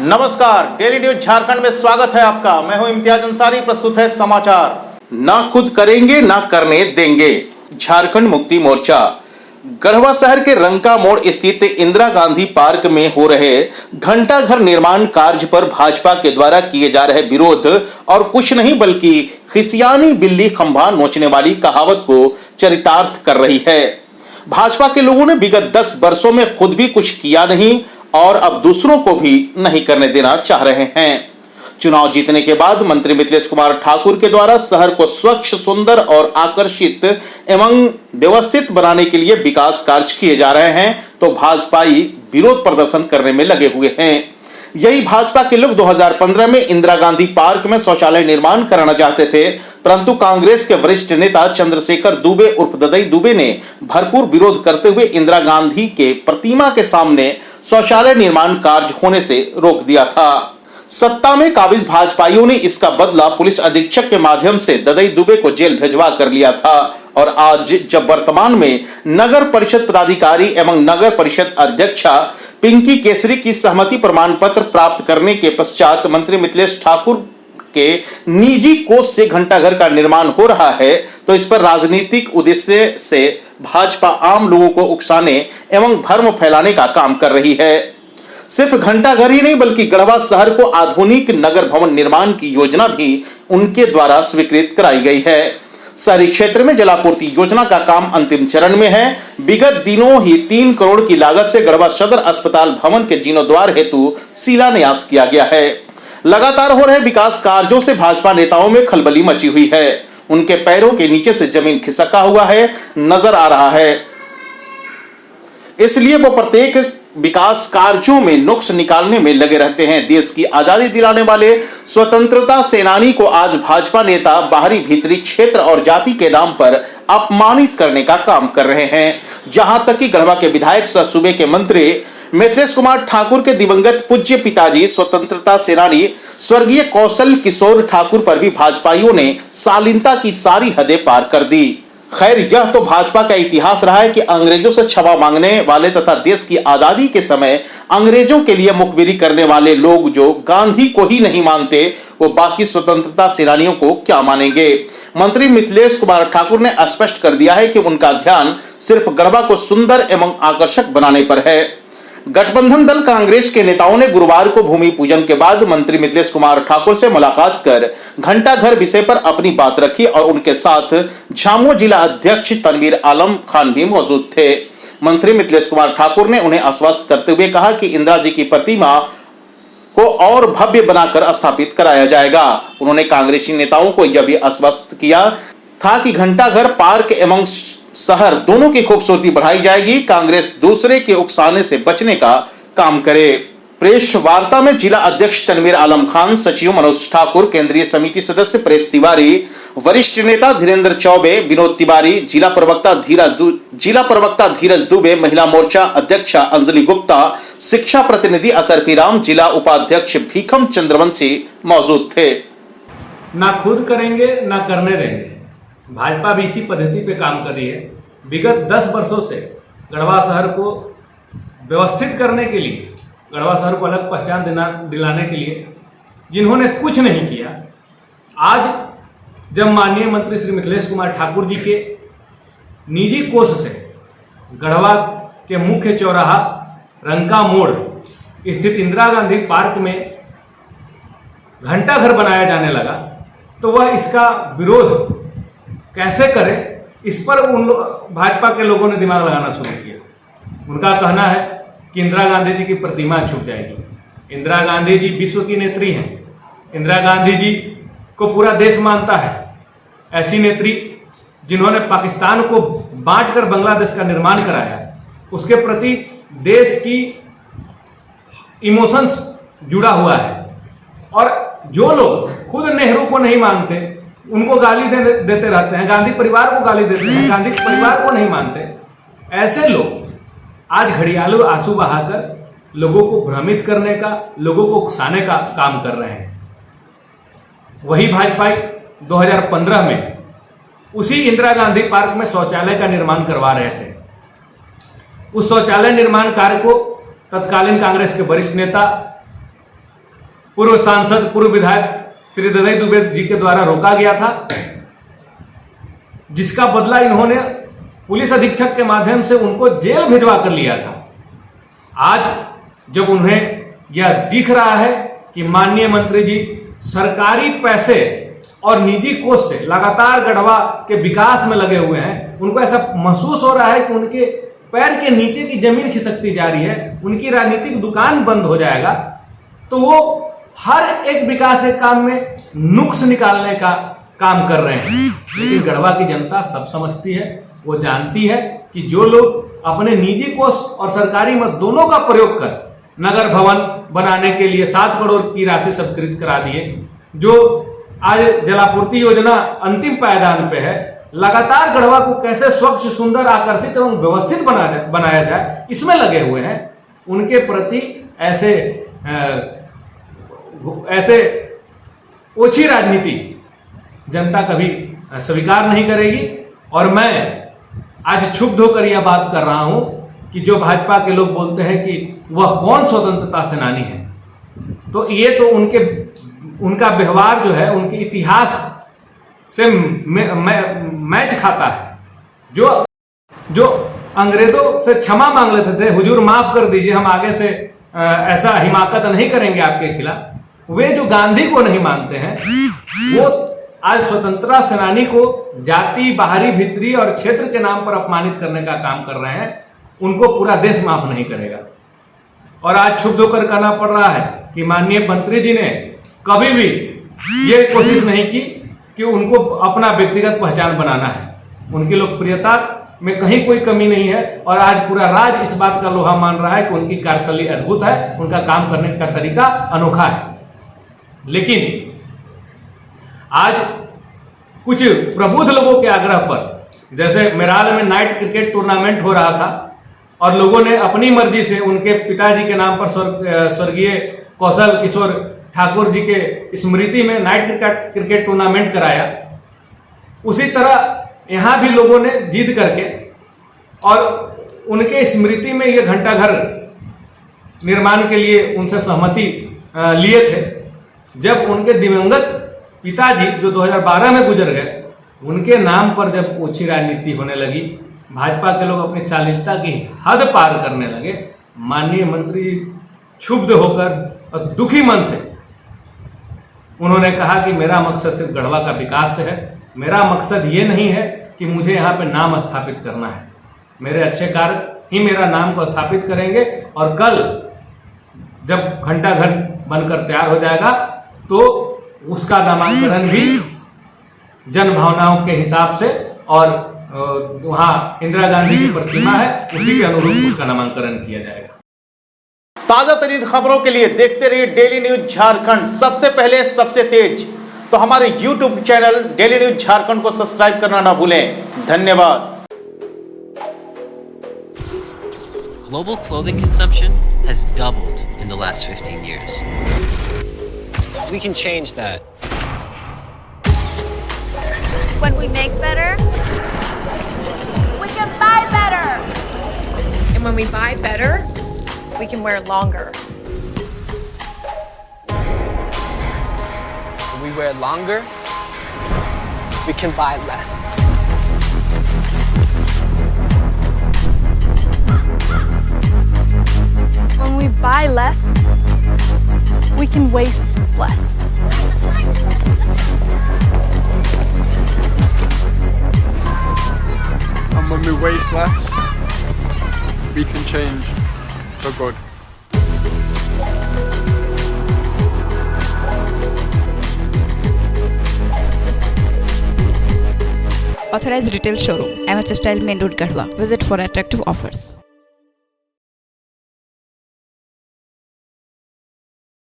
नमस्कार, daily news Jharkhand में स्वागत है आपका। मैं हूं इम्तियाज अंसारी। प्रस्तुत है समाचार। ना खुद करेंगे ना करने देंगे, झारखंड मुक्ति मोर्चा। गढ़वा शहर के रंका मोड़ स्थित इंदिरा गांधी पार्क में हो रहे घंटाघर निर्माण कार्य पर भाजपा के द्वारा किए जा रहे विरोध और कुछ नहीं बल्कि खिसियानी बिल्ली खंभा नोचने वाली कहावत को चरितार्थ कर रही है। भाजपा के लोगों ने विगत 10 वर्षों में खुद भी कुछ किया नहीं और अब दूसरों को भी नहीं करने देना चाह रहे हैं। चुनाव जीतने के बाद मंत्री मिथिलेश कुमार ठाकुर के द्वारा शहर को स्वच्छ, सुंदर और आकर्षित एवं व्यवस्थित बनाने के लिए विकास कार्य किए जा रहे हैं, तो भाजपाई विरोध प्रदर्शन करने में लगे हुए हैं। यही भाजपा के लोग 2015 में इंदिरा गांधी पार्क में शौचालय निर्माण कराना चाहते थे, परंतु कांग्रेस के वरिष्ठ नेता चंद्रशेखर दुबे उर्फ ददई दुबे ने भरपूर विरोध करते हुए इंदिरा गांधी के प्रतिमा के सामने शौचालय निर्माण कार्य होने से रोक दिया था। सत्ता में काबिज भाजपाइयों ने इसका बदला पुलिस अधीक्षक के माध्यम से ददई दुबे को जेल भेजवा कर लिया था और आज जब वर्तमान में नगर परिषद पदाधिकारी एवं नगर परिषद अध्यक्षा पिंकी केसरी की सहमति प्रमाण पत्र प्राप्त करने के पश्चात मंत्री मिथिलेश ठाकुर के निजी कोष से घंटाघर का निर्माण हो रहा है, तो इस पर राजनीतिक उद्देश्य से भाजपा आम लोगों को उकसाने एवं भ्रम फैलाने का काम कर रही है। सिर्फ घंटाघर ही नहीं बल्कि गढ़वा शहर को आधुनिक नगर भवन निर्माण की योजना भी उनके द्वारा स्वीकृत कराई गई है। शहरी क्षेत्र में जलापूर्ति योजना का काम अंतिम चरण में है। विगत दिनों ही 3 करोड़ की लागत से गढ़वा सदर अस्पताल भवन के जीर्णोद्वार हेतु शिलान्यास किया गया है। लगातार हो रहे विकास कार्यों से भाजपा नेताओं में खलबली मची हुई है। उनके पैरों के नीचे से जमीन खिसका हुआ है नजर आ रहा है, इसलिए वो प्रत्येक विकास कार्यों में नुक्स निकालने में लगे रहते हैं। देश की आजादी दिलाने वाले स्वतंत्रता सेनानी को आज भाजपा नेता बाहरी भीतरी क्षेत्र और जाति के नाम पर अपमानित करने का काम कर रहे हैं। यहां तक कि गढ़वा के विधायक सह सूबे के मंत्री मिथिलेश कुमार ठाकुर के दिवंगत पूज्य पिताजी स्वतंत्रता सेनानी स्वर्गीय कौशल किशोर ठाकुर पर भी भाजपाइयों ने शालीनता की सारी हदें पार कर दी। खैर, यह तो भाजपा का इतिहास रहा है कि अंग्रेजों से क्षमा मांगने वाले तथा देश की आजादी के समय अंग्रेजों के लिए मुखबिरी करने वाले लोग जो गांधी को ही नहीं मानते, वो बाकी स्वतंत्रता सेनानियों को क्या मानेंगे। मंत्री मिथिलेश कुमार ठाकुर ने स्पष्ट कर दिया है कि उनका ध्यान सिर्फ गढ़वा को सुंदर एवं आकर्षक बनाने पर है। गठबंधन दल कांग्रेस के नेताओं ने गुरुवार को भूमि पूजन के बाद मंत्री मिथिलेश कुमार ठाकुर से मुलाकात कर घंटाघर विषय पर अपनी बात रखी और उनके साथ झामुमो जिला अध्यक्ष तनवीर आलम खान भी मौजूद थे। मंत्री मिथिलेश कुमार ठाकुर ने उन्हें आश्वस्त करते हुए कहा कि इंदिरा जी की प्रतिमा को और भव्य बनाकर स्थापित कराया जाएगा। उन्होंने कांग्रेसी नेताओं को यह भी आश्वस्त किया था कि घंटाघर पार्क एवं शहर दोनों की खूबसूरती बढ़ाई जाएगी। कांग्रेस दूसरे के उकसाने से बचने का काम करे। प्रेस वार्ता में जिला अध्यक्ष तनवीर आलम खान, सचिव मनोज ठाकुर, केंद्रीय समिति सदस्य प्रेस तिवारी, वरिष्ठ नेता धीरेन्द्र चौबे, विनोद तिवारी, जिला प्रवक्ता धीरज दुबे, महिला मोर्चा अध्यक्षा अंजलि गुप्ता, शिक्षा प्रतिनिधि असरफी राम, जिला उपाध्यक्ष भीखम चंद्रवंशी मौजूद थे। ना खुद करेंगे ना करने देंगे, भाजपा भी इसी पद्धति पे काम कर रही है। विगत 10 वर्षों से गढ़वा शहर को व्यवस्थित करने के लिए, गढ़वा शहर को अलग पहचान दिलाने के लिए जिन्होंने कुछ नहीं किया, आज जब माननीय मंत्री श्री मिथिलेश कुमार ठाकुर जी के निजी कोष से गढ़वा के मुख्य चौराहा रंका मोड़ स्थित इंदिरा गांधी पार्क में घंटाघर बनाया जाने लगा, तो वह इसका विरोध कैसे करे, इस पर भाजपा के लोगों ने दिमाग लगाना शुरू किया। उनका कहना है कि इंदिरा गांधी जी की प्रतिमा छूट जाएगी। इंदिरा गांधी जी विश्व की नेत्री हैं। इंदिरा गांधी जी को पूरा देश मानता है। ऐसी नेत्री जिन्होंने पाकिस्तान को बांटकर बांग्लादेश का निर्माण कराया, उसके प्रति देश की इमोशंस जुड़ा हुआ है। और जो लोग खुद नेहरू को नहीं मानते, उनको गाली देते रहते हैं, गांधी परिवार को गाली देते हैं, गांधी परिवार को नहीं मानते, ऐसे लोग आज घड़ियालू आंसू बहाकर लोगों को भ्रमित करने का, लोगों को उकसाने का काम कर रहे हैं। वही भाजपा 2015 में उसी इंदिरा गांधी पार्क में शौचालय का निर्माण करवा रहे थे। उस शौचालय निर्माण कार्य को तत्कालीन कांग्रेस के वरिष्ठ नेता पूर्व सांसद पूर्व विधायक श्री हृदय दुबे जी के द्वारा रोका गया था, जिसका बदला इन्होंने पुलिस अधीक्षक के माध्यम से उनको जेल भिजवा कर लिया था। आज जब उन्हें यह दिख रहा है कि माननीय मंत्री जी सरकारी पैसे और निजी कोष से लगातार गढ़वा के विकास में लगे हुए हैं, उनको ऐसा महसूस हो रहा है कि उनके पैर के नीचे की जमीन खिसकती जा रही है, उनकी राजनीतिक दुकान बंद हो जाएगा, तो वो हर एक विकास के काम में नुक्स निकालने का काम कर रहे हैं। लेकिन गढ़वा की जनता सब समझती है, वो जानती है कि जो लोग अपने निजी कोष और सरकारी मत दोनों का प्रयोग कर नगर भवन बनाने के लिए 7 करोड़ की राशि स्वीकृत करा दिए, जो आज जलापूर्ति योजना अंतिम पायदान पे है, लगातार गढ़वा को कैसे स्वच्छ, सुंदर, आकर्षित एवं व्यवस्थित बनाया जाए, इसमें लगे हुए हैं। उनके प्रति ऐसे ओछी राजनीति जनता कभी स्वीकार नहीं करेगी। और मैं आज क्षुब्ध होकर यह बात कर रहा हूं कि जो भाजपा के लोग बोलते हैं कि वह कौन स्वतंत्रता सेनानी है, तो ये तो उनका व्यवहार जो है उनके इतिहास से मैच खाता है। जो अंग्रेजों से क्षमा मांग लेते थे, हुजूर माफ कर दीजिए, हम आगे से ऐसा हिमाकत नहीं करेंगे आपके खिलाफ, वे जो गांधी को नहीं मानते हैं, वो आज स्वतंत्रता सेनानी को जाति, बाहरी, भीतरी और क्षेत्र के नाम पर अपमानित करने का काम कर रहे हैं। उनको पूरा देश माफ नहीं करेगा। और आज क्षुब्ध होकर कहना पड़ रहा है कि माननीय मंत्री जी ने कभी भी ये कोशिश नहीं की कि उनको अपना व्यक्तिगत पहचान बनाना है। उनकी लोकप्रियता में कहीं कोई कमी नहीं है और आज पूरा राज्य इस बात का लोहा मान रहा है कि उनकी कार्यशैली अद्भुत है, उनका काम करने का तरीका अनोखा है। लेकिन आज कुछ प्रबुद्ध लोगों के आग्रह पर, जैसे मेराल में नाइट क्रिकेट टूर्नामेंट हो रहा था और लोगों ने अपनी मर्जी से उनके पिताजी के नाम पर स्वर्गीय कौशल किशोर ठाकुर जी के स्मृति में नाइट क्रिकेट टूर्नामेंट कराया, उसी तरह यहाँ भी लोगों ने जीत करके और उनके स्मृति में ये घंटाघर निर्माण के लिए उनसे सहमति लिए थे। जब उनके दिवंगत पिताजी जो 2012 में गुजर गए, उनके नाम पर जब ओछी राजनीति होने लगी, भाजपा के लोग अपनी शालीनता की हद पार करने लगे, माननीय मंत्री क्षुब्ध होकर और दुखी मन से उन्होंने कहा कि मेरा मकसद सिर्फ गढ़वा का विकास से है, मेरा मकसद ये नहीं है कि मुझे यहाँ पे नाम स्थापित करना है, मेरे अच्छे कार्य ही मेरा नाम को स्थापित करेंगे। और कल जब घंटाघर बनकर तैयार हो जाएगा तो उसका नामांकन भी जन भावनाओं के हिसाब से, और वहाँ इंदिरा गांधी की प्रतिमा है, उसी के अनुरूप उसका नामांकन किया जाएगा। ताजा तरीन खबरों के लिए देखते रहिए डेली न्यूज झारखंड, सबसे पहले सबसे तेज। तो हमारे YouTube channel daily news Jharkhand को सब्सक्राइब करना ना भूलें। धन्यवाद। Global clothing consumption has doubled in the last 15 years. We can change that. When we make better, we can buy better. And when we buy better, we can wear longer. When we wear longer, we can buy less. When we buy less, we can waste less. And when we waste less, we can change for good. Authorized retail showroom, MH Style Main Road, Garhwa. Visit for attractive offers.